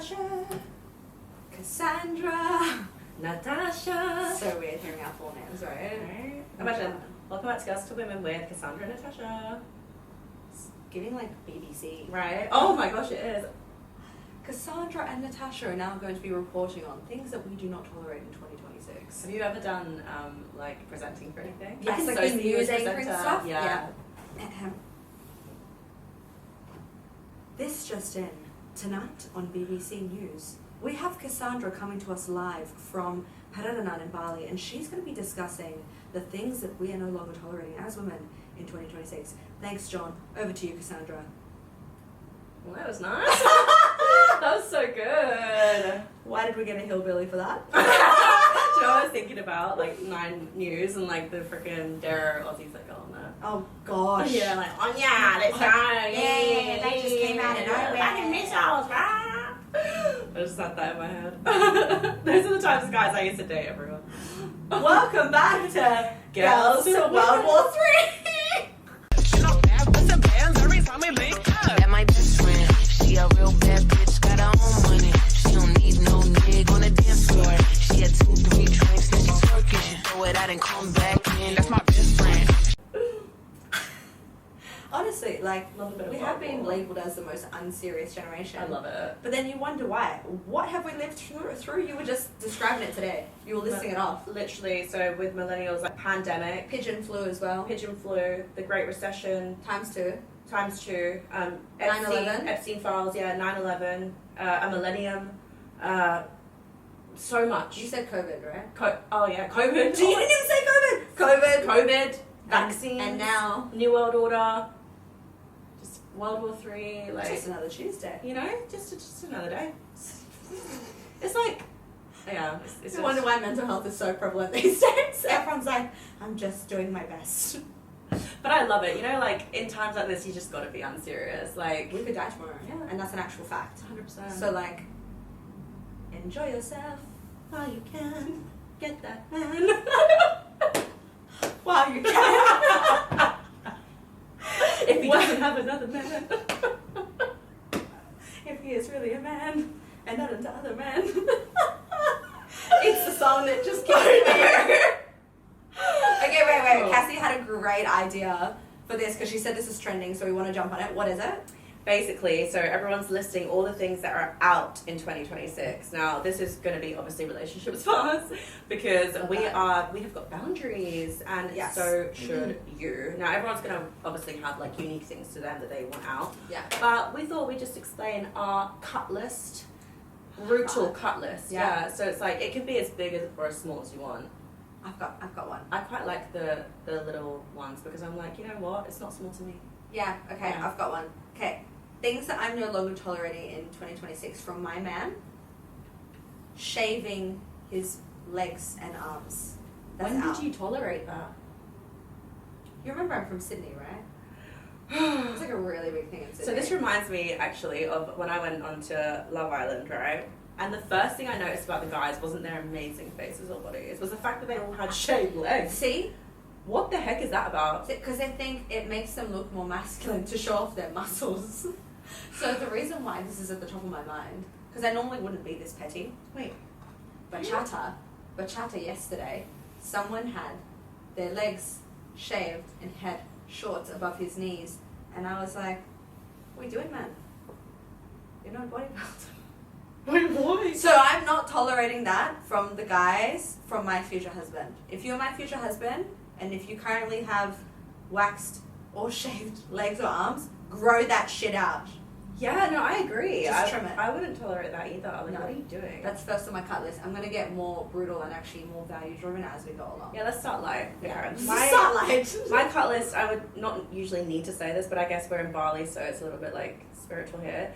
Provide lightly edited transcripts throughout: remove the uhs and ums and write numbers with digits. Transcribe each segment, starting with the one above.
Natasha, Cassandra, Natasha. So weird hearing our full names, right? Imagine, welcome back to Girls2Women with Cassandra and Natasha. It's giving like BBC. Right? Oh my gosh, it is. Cassandra and Natasha are now going to be reporting on things that we do not tolerate in 2026. Have you ever done like presenting for anything? Yes, like so the news anchoring stuff. Yeah. This just in. Tonight on BBC News, we have Cassandra coming to us live from Pe'tiongan in Bali, and she's going to be discussing the things that we are no longer tolerating as women in 2026. Thanks, John. Over to you, Cassandra. Well, that was nice. That was so good. Why did we get a hillbilly for that? Do you know what I was thinking about? Like 9 News and like the freaking dare Aussies that go on there. Oh gosh. Yeah, like, oh yeah, let's go. Yeah, they just came out of nowhere. Fucking missiles, right? I just had that in my head. Those are the types of guys I used to date, everyone. Welcome back to Girls to World War III. That my best friend. She a real bad bitch, got her own money. She don't need no nigga on the dance floor. She had 2-3 drinks and she twerking. She throw it out and come back in. That's my best friend. Honestly, like, we have been Bible. labelled as the most unserious generation. I love it. But then you wonder why. What have we lived through? You were just describing it today. You were listing it off. Literally, so with millennials, like pandemic, Pigeon flu as well. pigeon flu, the Great Recession, Times 2. times 2, 9/11. Epstein files, yeah, 9/11, a millennium, so much. You said COVID, right? Oh yeah, COVID. You didn't even say COVID! COVID, vaccines, And now, New World Order, just World War III, like, just another Tuesday. you know, just another day. It's like, yeah, it's I wonder why mental health is so prevalent these days. Everyone's like, I'm just doing my best. But I love it, you know, like, in times like this, you just gotta be unserious, like, We could die tomorrow. Yeah. And that's an actual fact. 100%. So, like, enjoy yourself. while you can, get that man. While you can. If he doesn't have another man. If he is really a man and not into other men. It's the song that just keeps me. Okay, wait. Oh. Cassie had a great idea for this because she said this is trending, so we want to jump on it. What is it? Basically, so everyone's listing all the things that are out in 2026. Now, this is going to be obviously relationships for us because we have got boundaries, and Yes. so should you. Now, everyone's going to obviously have like unique things to them that they want out, Yeah. but we thought we'd just explain our cut list, brutal cut list. Yeah. So it's like it can be as big as or as small as you want. I've got one. I quite like the little ones because I'm like, you know what? It's not small to me. Yeah, okay, Yeah. I've got one. Okay. Things that I'm no longer tolerating in 2026 from my man. Shaving his legs and arms. That's When out. did you tolerate that? You remember I'm from Sydney, right? It's like a really big thing in Sydney. So this reminds me actually of when I went on to Love Island, right? And the first thing I noticed about the guys wasn't their amazing faces or bodies, was the fact that they all had shaved legs. See? What the heck is that about? Because they think it makes them look more masculine to show off their muscles. So the reason why this is at the top of my mind, because I normally wouldn't be this petty. Wait. Bachata yesterday, someone had their legs shaved and had shorts above his knees, and I was like, what are you doing, man? You're not a bodybuilder. Wait, what? So I'm not tolerating that from the guys from my future husband. If you're my future husband, and if you currently have waxed or shaved legs or arms, grow that shit out. Yeah, no, I agree. Just trim it. I wouldn't tolerate that either. Like, No. what are you doing? That's first on my cut list. I'm going to get more brutal and actually more value driven as we go along. Yeah, let's start light. Yeah. My, Start light. my cut list, I would not usually need to say this, but I guess we're in Bali, so it's a little bit like spiritual here.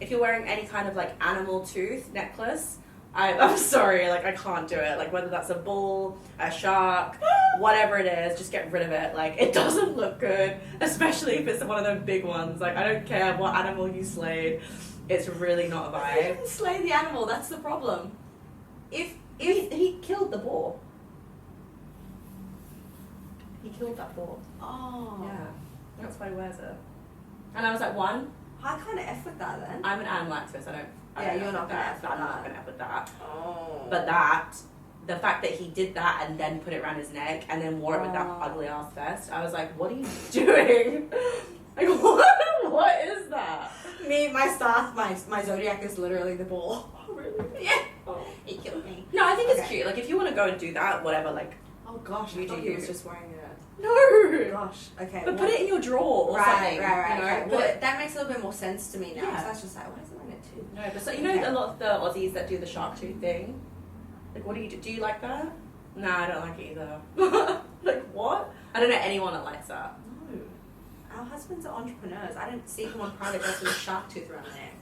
If you're wearing any kind of like animal tooth necklace, I'm sorry, like I can't do it. Like whether that's a bull, a shark, whatever it is, just get rid of it. Like it doesn't look good, especially if it's one of those big ones. Like I don't care what animal you slayed, it's really not a You vibe. didn't slay the animal, that's the problem. If He killed the boar. He killed that boar. oh Yeah, that's why he wears it. And I was like, one, I kind of F with that then. I'm an lactose. I don't. Yeah, you're not gonna that. F with I'm not that. gonna F with that. Oh. But the fact that he did that and then put it around his neck and then wore it with that ugly ass vest, I was like, what are you doing? Like, what is that? My zodiac is literally the bull. Oh, really? Yeah. Oh. He killed me. No, I think it's cute. Like, if you want to go and do that, whatever, like, Oh gosh, You I thought do he you. was just wearing it. no. Gosh, okay. But put it in your drawer or right, something. right. You know? Okay. Put Well, it- that makes a little bit more sense to me now. Yeah. So that's just like, why is it wearing it too? No, but so, you know, Okay. a lot of the Aussies that do the shark tooth thing. Like, what do you do? Do you like that? Nah, I don't like it either. Like, what? I don't know anyone that likes that. No. Our husbands are entrepreneurs. I don't see him on private jets with a shark tooth around the neck.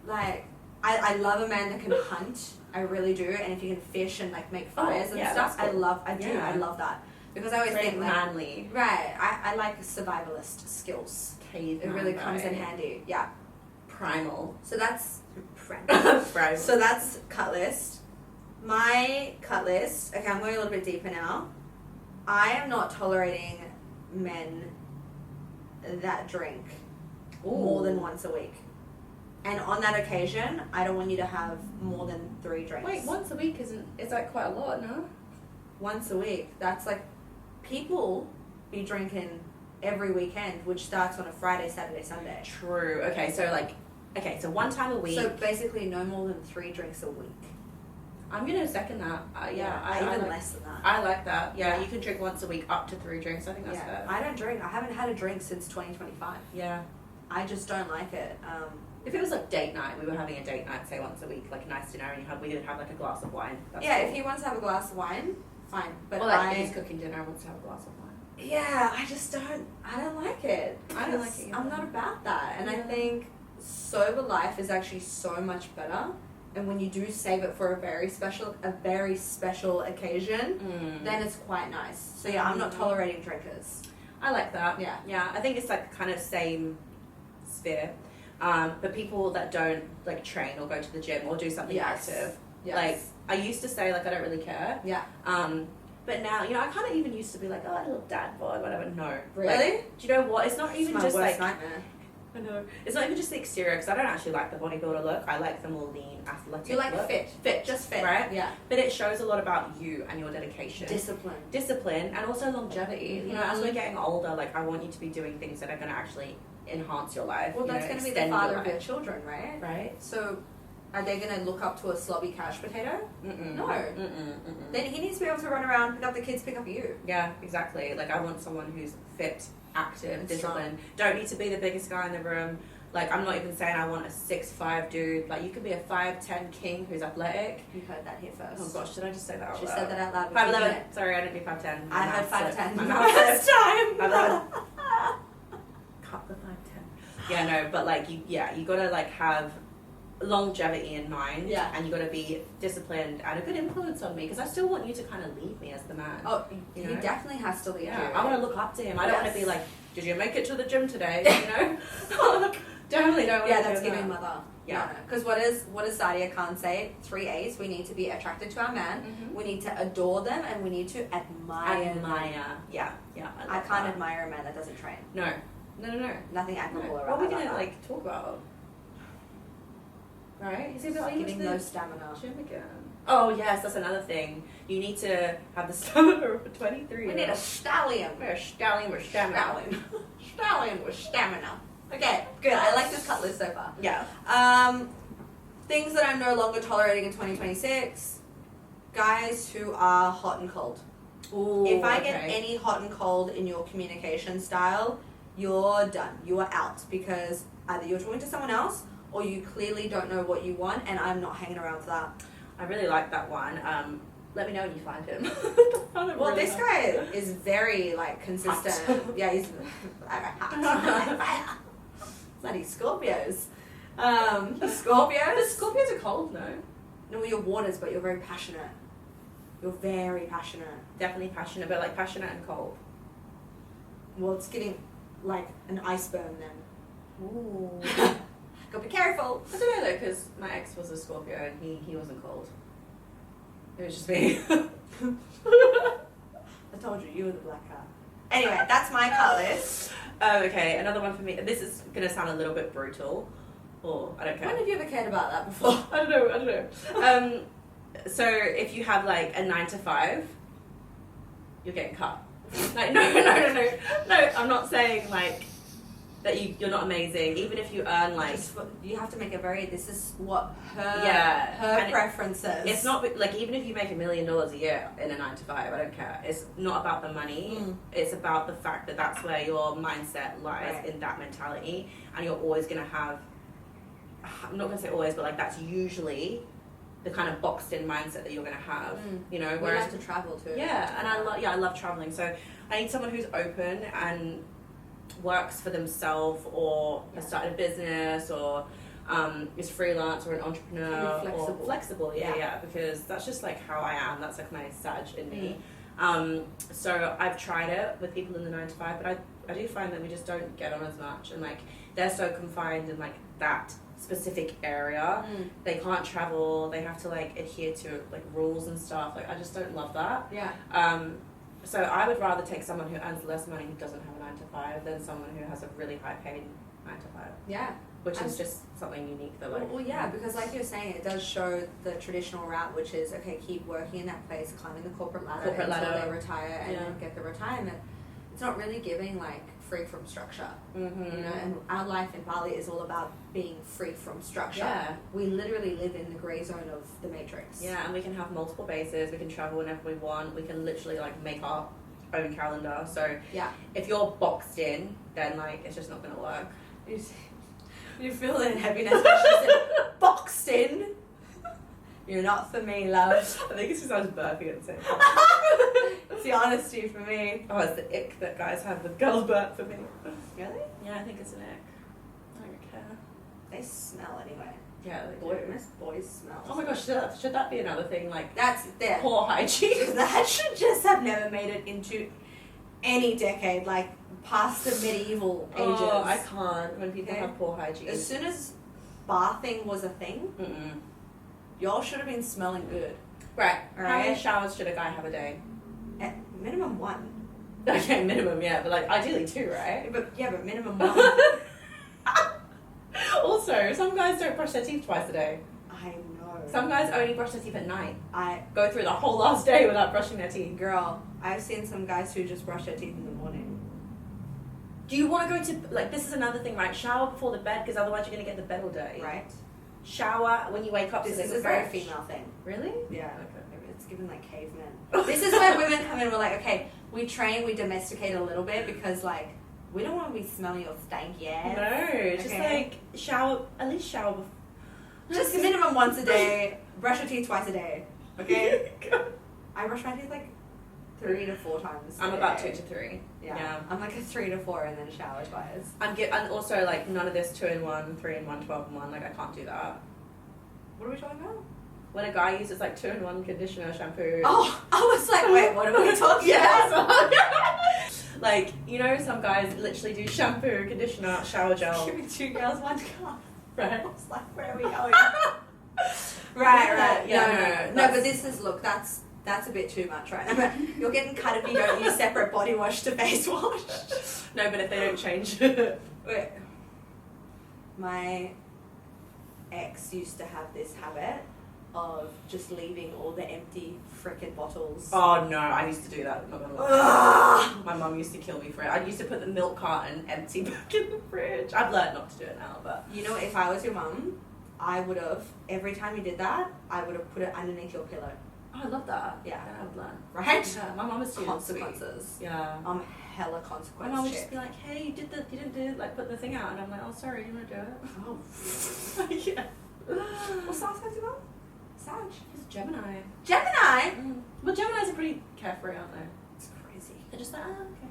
Like, I love a man that can hunt. I really do. And if you can fish and like make fires and yeah, stuff, that's cool. I do. Yeah. I love that. Because I always Very think like, manly. right, I like survivalist skills. It really comes in handy. Yeah. Primal. So that's Primal. So that's cut list. My cut list, okay, I'm going a little bit deeper now. I am not tolerating men that drink more than once a week. And on that occasion, I don't want you to have more than 3 drinks. Wait, once a week is like quite a lot, no? Once a week. That's like, people be drinking every weekend, which starts on a Friday, Saturday, Sunday. True. Okay, so one time a week. So basically no more than 3 drinks a week. I'm gonna second that. I even like, less than that. I like that. Yeah, Yeah. you can drink once a week up to 3 drinks. I think that's fair. I don't drink. I haven't had a drink since 2025. Yeah. I just don't like it. If it was like date night, we were having a date night, say once a week, like a nice dinner, and we would have like a glass of wine. That's yeah, cool. if he wants to have a glass of wine, fine. But Or like if he's cooking dinner and wants to have a glass of wine. yeah, I just don't. I don't like it. I don't like it either. I'm not about that, and I Yeah. think sober life is actually so much better. And when you do save it for a very special occasion, then it's quite nice. So yeah, I'm not tolerating drinkers. I like that. Yeah. Yeah, I think it's like kind of same sphere. But people that don't like train or go to the gym or do something Yes. active, Yes. like I used to say like I don't really care. Yeah. But now, you know, I kind of even used to be like, oh, a little dad bod, whatever. No. Really? Like, do you know what? It's not even It's my just worst like nightmare. I know. It's not even just the exterior because I don't actually like the bodybuilder look. I like the more lean, athletic You like look. fit, just fit, Right? Yeah. But it shows a lot about you and your dedication. Discipline. And also longevity. You know, as we're getting older, like I want you to be doing things that are going to actually enhance your life. Well, you that's know, going to be the extend father your of your life. children, right? Right? So, are they going to look up to a slobby couch potato? Mm-mm. No. Mm-mm. Then he needs to be able to run around, pick up the kids, pick up you. Yeah, exactly. Like I want someone who's fit, active, And disciplined. Don't need to be the biggest guy in the room. Like I'm not even saying I want a 6'5" dude. Like you could be a 5'10" king who's athletic. You heard that here first. Oh gosh, did I just say that out She loud? said that out loud. 5'11". Sorry, I didn't do 5'10". I heard 5'10". My The mouth first slipped. time. 5'11". Cut the 5'10". Yeah, no, but like you gotta like have longevity in mind. Yeah. And you gotta be disciplined and a good influence on me because I still want you to kind of lead me as the man. Oh, You he know? definitely has to lead Yeah, you. I want to look up to him. I don't want Yes. to be like, did you make it to the gym today? You know, definitely don't. Yeah, want to that's do giving that. mother. Yeah. Because what is Sadia Khan say? 3 A's. We need to be attracted to our man. Mhm. We need to adore them, and we need to admire. them. Yeah. I love can't that. admire a man that doesn't train. No. Nothing admirable What around are we about gonna that. like talk about? Right? Is it about Giving no stamina. gym again? Oh yes, that's another thing. You need to have the stamina of a 23. We need a stallion. We're a stallion with stamina. Stallion. Stallion with stamina. Okay, good. I like this cut list so far. Yeah. Things that I'm no longer tolerating in 2026. Guys who are hot and cold. Ooh, If I get any hot and cold in your communication style, you're done. You are out because either you're talking to someone else or you clearly don't know what you want, and I'm not hanging around for that. I really like that one. Let me know when you find him. Well, this guy is very like consistent. Yeah, he's bloody Scorpios. Scorpios. The Scorpios are cold, no? No, you're waters, but you're very passionate. You're very passionate. Definitely passionate, but like passionate and cold. Well, it's getting like an iceberg then. Ooh. Gotta be careful. I don't know though, because my ex was a Scorpio and he wasn't cold. It was just me. I told you, you were the black cat. Anyway, that's my cut list. Okay, another one for me. This is going to sound a little bit brutal. Or, I don't care. When have you ever cared about that before? I don't know. So if you have like a 9 to 5, you're getting cut. Like, no. No, I'm not saying like that you're not amazing. Even if you earn like... you have to make it very... This is what her and preferences. It's not like, even if you make $1 million a year in a 9 to 5, I don't care. It's not about the money. It's about the fact that that's where your mindset lies, in that mentality. And you're always going to have... I'm not going to say always, but like that's usually the kind of boxed in mindset that you're going to have, you know. We whereas like to travel too. Yeah, and I love traveling. So I need someone who's open and works for themselves, or has started a business, or is freelance, or an entrepreneur, or flexible. Yeah, because that's just like how I am. That's like my Sag in me. So I've tried it with people in the 9 to 5, but I do find that we just don't get on as much, and like they're so confined in like that specific area. They can't travel, they have to like adhere to like rules and stuff. Like I just don't love that. So I would rather take someone who earns less money, who doesn't have a 9 to 5, than someone who has a really high paid 9 to 5. Which is just something unique that like... Well, because like you're saying, it does show the traditional route, which is, okay, keep working in that place, climbing the corporate ladder until they retire, and then get the retirement. It's not really giving like free from structure, you know, and our life in Bali is all about being free from structure. We literally live in the grey zone of the matrix. And we can have multiple bases, we can travel whenever we want, we can literally like make our own calendar. So if you're boxed in, then like it's just not going to work. You feel that heaviness when she said boxed in. You're not for me, love. I think it's because I was burping at the same time. It's the honesty for me. Oh, it's the ick that guys have with girls burp for me. Really? Yeah, I think it's an ick. I don't care. They smell anyway. Yeah, they do. Boys smell. Oh my gosh, should that be another thing? Like, that's there. Poor hygiene. That should just have never made it into any decade, like past the medieval ages. Oh, I can't. When people have poor hygiene. As soon as bathing was a thing, y'all should have been smelling good. Right. How many showers should a guy have a day? At minimum 1. Okay, minimum, yeah, but like ideally 2, right? But minimum 1. Also, some guys don't brush their teeth twice a day. I know. Some guys only brush their teeth at night. I go through the whole last day without brushing their teeth. Girl, I've seen some guys who just brush their teeth in the morning. Do you want to go to, like, this is another thing, right? Shower before the bed, because otherwise you're going to get the bed all dirty. Right. Shower when you wake up. This is a very female thing. Really? Yeah. Okay. It's given like cavemen. This is where women come in and we're like, okay, we train, we domesticate a little bit, because like, we don't want to be smelling or stanky ass. No, just like shower, at least shower before. Just minimum once a day, brush your teeth twice a day, okay? I brush my teeth like 3 to 4 times I'm about 2 to 3. Yeah. I'm like a 3 to 4 and then shower twice. And also like none of this 2-in-1, 3-in-1, 12-in-1, like I can't do that. What are we talking about? When a guy uses like 2-in-1 conditioner, shampoo. Oh, I was like, wait, what are we talking about? Like, you know, some guys literally do shampoo, conditioner, shower gel. Give me 2 girls, 1 cup. Right. I was like, where are we going? Right. Yeah, no, but this is, look, that's a bit too much right now. You're getting cut if you don't use separate body wash to face wash. No, but if they don't change. Wait. My ex used to have this habit of just leaving all the empty frickin' bottles. Oh no, I used to do that. I'm not gonna lie. My mum used to kill me for it. I used to put the milk carton empty back in the fridge. I've learned not to do it now, but you know, if I was your mum, I would have, every time you did that, I would have put it underneath your pillow. Oh, I love that. Yeah. Then I would learn. Right? Yeah, my mum was too consequences. Sweet. Yeah. I'm hella consequence. My mum would just be like, hey, you didn't do like put the thing out, and I'm like, oh sorry, you wanna do it? Oh. Yeah. What sign is your mum? Sag. He's a Gemini. Gemini? Well, Geminis are pretty carefree, aren't they? It's crazy. They're just like, oh, okay.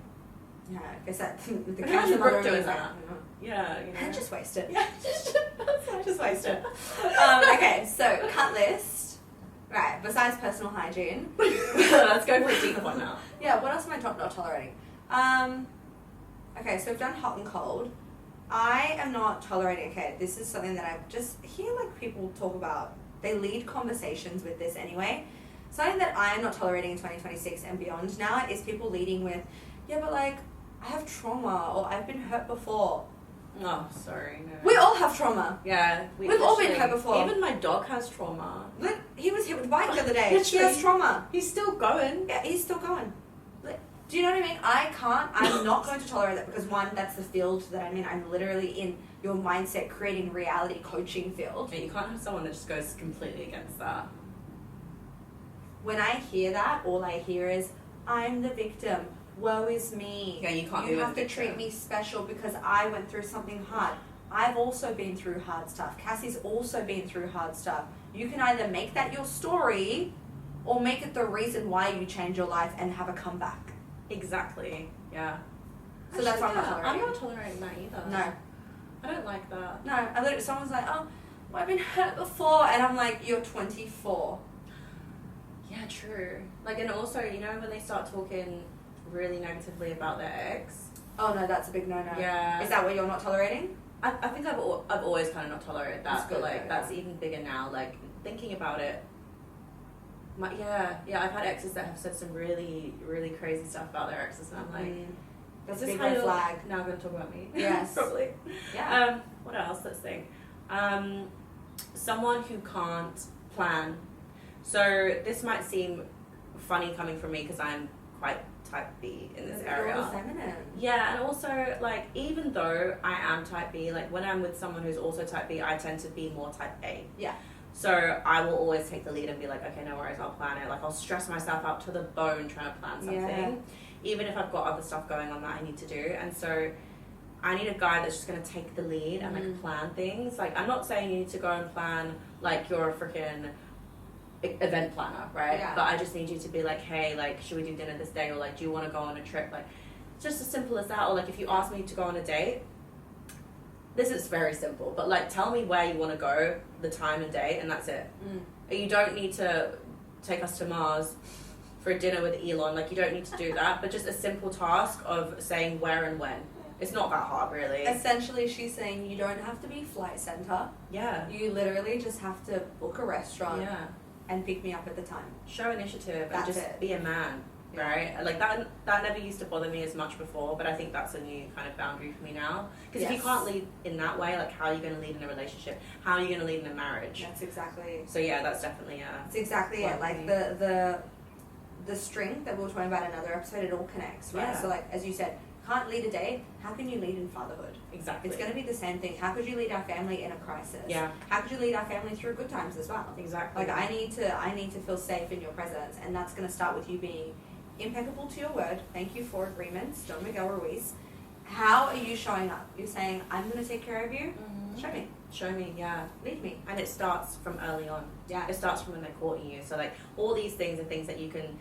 Yeah, I guess that with the Imagine Brooke doing like, that. Yeah, you know. Just waste it. Yeah, just waste it. Okay, so cut list. Right, besides personal hygiene. Let's go for a deeper one now. Yeah, what else am I not tolerating? Okay, so we've done hot and cold. I am not tolerating, okay, this is something that I just hear like people talk about. They lead conversations with this anyway. Something that I am not tolerating in 2026 and beyond now is people leading with, yeah, but like, I have trauma, or I've been hurt before. Oh, sorry, no. We all have trauma. Yeah. We've all been hurt before. Even my dog has trauma. Look, he was hit with a bike the other day. He has trauma. He's still going. Yeah, he's still going. Do you know what I mean? I'm not going to tolerate that because one, that's the field that I'm in. I'm literally in your mindset creating reality coaching field. Yeah, you can't have someone that just goes completely against that. When I hear that, all I hear is, I'm the victim. Woe is me. Yeah, you can't be You with have the to victim. treat me special because I went through something hard. I've also been through hard stuff. Cassie's also been through hard stuff. You can either make that your story or make it the reason why you change your life and have a comeback. Exactly. Yeah. So that's what I'm not I'm tolerating. not tolerating that either. No. I don't like that. No, I literally, someone's like, oh, well, I've been hurt before. And I'm like, you're 24. Yeah, true. Like, and also, you know, when they start talking really negatively about their ex. Oh, no, that's a big no-no. Yeah. Is that what you're not tolerating? I think I've always kind of not tolerated that, That's good, but like yeah. that's even bigger now. Like thinking about it, I've had exes that have said some really, really crazy stuff about their exes, and I'm like, that's is a this big how red you're flag. now going to talk about me? Yes. Probably. Yeah. What else? Let's think. Someone who can't plan. So this might seem funny coming from me because I'm quite type B in this area. You're feminine. Yeah, and also, like, even though I am type B, like, when I'm with someone who's also type B, I tend to be more type A. Yeah. So I will always take the lead and be like, okay, no worries, I'll plan it. Like, I'll stress myself out to the bone trying to plan something, even if I've got other stuff going on that I need to do. And so I need a guy that's just going to take the lead and, like, plan things. Like, I'm not saying you need to go and plan, like, you're a freaking event planner, right? Yeah. But I just need you to be like, hey, like, should we do dinner this day? Or like, do you want to go on a trip? Like, just as simple as that. Or like, if you ask me to go on a date, this is very simple, but like, tell me where you want to go, the time and date, and that's it. You don't need to take us to Mars for a dinner with Elon. Like, you don't need to do that, but just a simple task of saying where and when. It's not that hard, really. Essentially, she's saying you don't have to be flight center. Yeah. You literally just have to book a restaurant. Yeah. And pick me up at the time. Show initiative That's and just it. be a man, right? Like that never used to bother me as much before, but I think that's a new kind of boundary for me now. Because if you can't lead in that way, like, how are you going to lead in a relationship? How are you going to lead in a marriage? That's exactly. So yeah, that's definitely That's exactly it. Like the strength that we were talking about in another episode, it all connects, right? Yeah. So like, as you said, can't lead a day. How can you lead in fatherhood? Exactly. It's going to be the same thing. How could you lead our family in a crisis? Yeah. How could you lead our family through good times as well? Exactly. Like, I need to feel safe in your presence, and that's going to start with you being impeccable to your word. Thank you for agreements, Don Miguel Ruiz. How are you showing up? You're saying, I'm going to take care of you. Show me. Show me, yeah. Lead me. And it starts from early on. Yeah. It starts from when they're courting you. So like, all these things are things that you can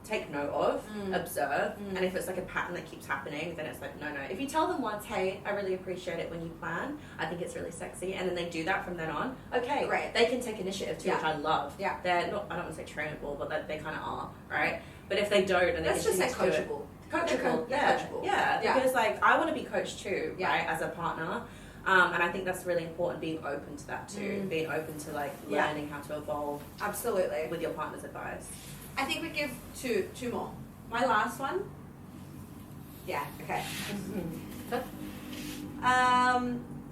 take note of, observe, and if it's like a pattern that keeps happening, then it's like, no. If you tell them once, hey, I really appreciate it when you plan, I think it's really sexy, and then they do that from then on, okay, Great. they can take initiative too, which I love. Yeah. They're not, I don't want to say trainable, but they kind of are, right? But if they don't, and they Let's just say continue to do it- coachable. Coachable, They're yeah. coachable. Yeah, Yeah. because like, I want to be coached too, Yeah. right, as a partner. And I think that's really important, being open to that too, being open to like learning how to evolve Absolutely. with your partner's advice. I think we give two more. My last one. Yeah. Okay.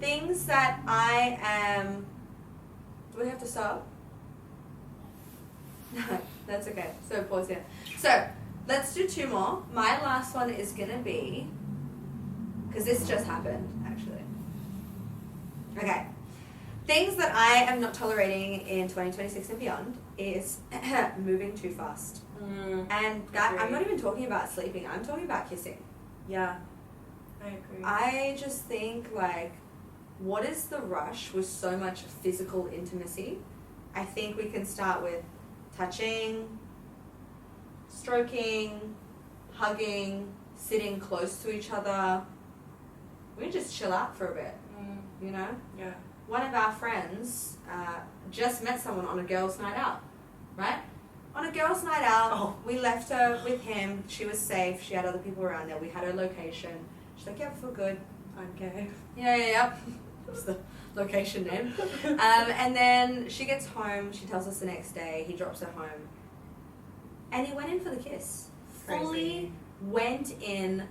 Things that I am. Do we have to stop? No, that's okay. So pause here. So let's do two more. My last one is gonna be, because this just happened actually. Okay. Things that I am not tolerating in 2026 and beyond is moving too fast. And that, I'm not even talking about sleeping, I'm talking about kissing. Yeah, I agree. I just think, like, what is the rush with so much physical intimacy? I think we can start with touching, stroking, hugging, sitting close to each other. We can just chill out for a bit, you know? Yeah. One of our friends just met someone on a girls' night out, right? On a girls' night out, we left her with him. She was safe. She had other people around there. We had her location. She's like, yeah, I feel good. I'm gay. Yeah. That's the location name. And then she gets home. She tells us the next day. He drops her home. And he went in for the kiss. Crazy. Fully went in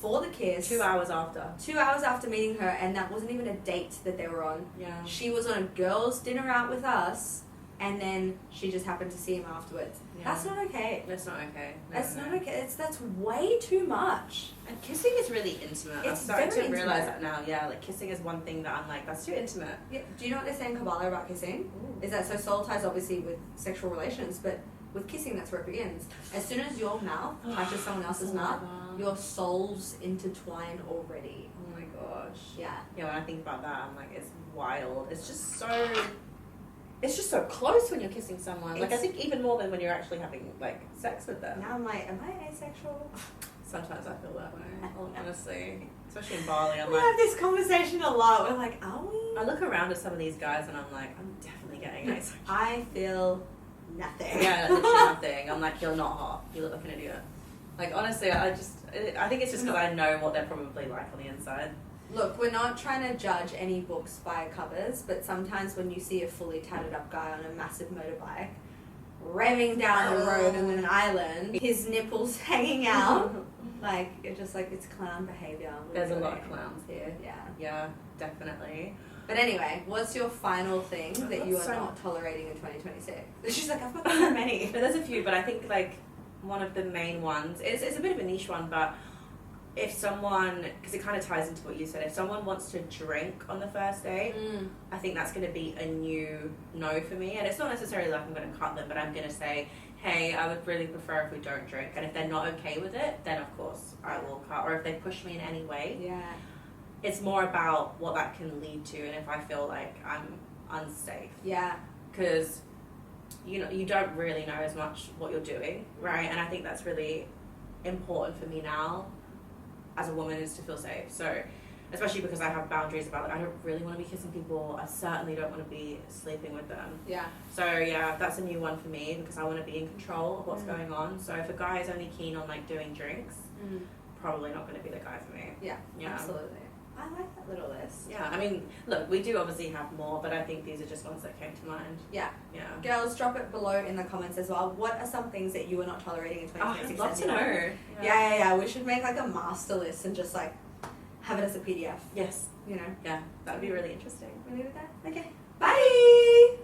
for the kiss. 2 hours after. 2 hours after meeting her, and that wasn't even a date that they were on. Yeah. She was on a girls' dinner out with us, and then she just happened to see him afterwards. Yeah. That's not okay. That's not okay. That's not okay. That's way too much. And kissing is really intimate. I'm It's starting to very realize intimate. that now. Yeah, like kissing is one thing that I'm like, that's too intimate. Yeah. Do you know what they say in Kabbalah about kissing? Ooh. Is that so soul ties obviously with sexual relations, but with kissing that's where it begins. As soon as your mouth touches someone else's mouth, your souls intertwine already. Oh my gosh. Yeah. Yeah, when I think about that, I'm like, it's wild. It's just so close when you're kissing someone. Like, I It's- think even more than when you're actually having, like, sex with them. Now I'm like, am I asexual? Sometimes I feel that way, honestly. Especially in Bali, I'm We like, have this conversation a lot. We're like, are we? I look around at some of these guys and I'm like, I'm definitely getting asexual. I feel nothing. Yeah, literally nothing. I'm like, you're not hot. You look like an idiot. Like, honestly, I think it's just because I know what they're probably like on the inside. Look, we're not trying to judge any books by covers, but sometimes when you see a fully tatted up guy on a massive motorbike, revving down the road in an island, his nipples hanging out, like, you're just like, it's clown behavior. There's a lot of clowns here. Yeah. Yeah, definitely. But anyway, what's your final thing that you are not tolerating in 2026? She's like, I've got so many. But there's a few, but I think, like, one of the main ones, it's a bit of a niche one, but if someone, because it kind of ties into what you said, if someone wants to drink on the first date, I think that's going to be a new no for me. And it's not necessarily like I'm going to cut them, but I'm going to say, hey, I would really prefer if we don't drink. And if they're not okay with it, then of course I will cut. Or if they push me in any way, Yeah. it's more about what that can lead to and if I feel like I'm unsafe. Yeah. Because you don't really know as much what you're doing, right? And I think that's really important for me now as a woman, is to feel safe. So especially because I have boundaries about, like, I don't really want to be kissing people. I certainly don't want to be sleeping with them. Yeah. So yeah, that's a new one for me because I want to be in control of what's going on. So if a guy is only keen on, like, doing drinks, probably not going to be the guy for me. Yeah. Yeah. Absolutely. I like that little list. Yeah, I mean, look, we do obviously have more, but I think these are just ones that came to mind. Yeah. Yeah. Girls, drop it below in the comments as well. What are some things that you are not tolerating in Oh, I'd 2026? love to know. Yeah. We should make like a master list and just like have it as a PDF. Yes. You know. Yeah, that would be really interesting. We leave it there? Okay. Bye!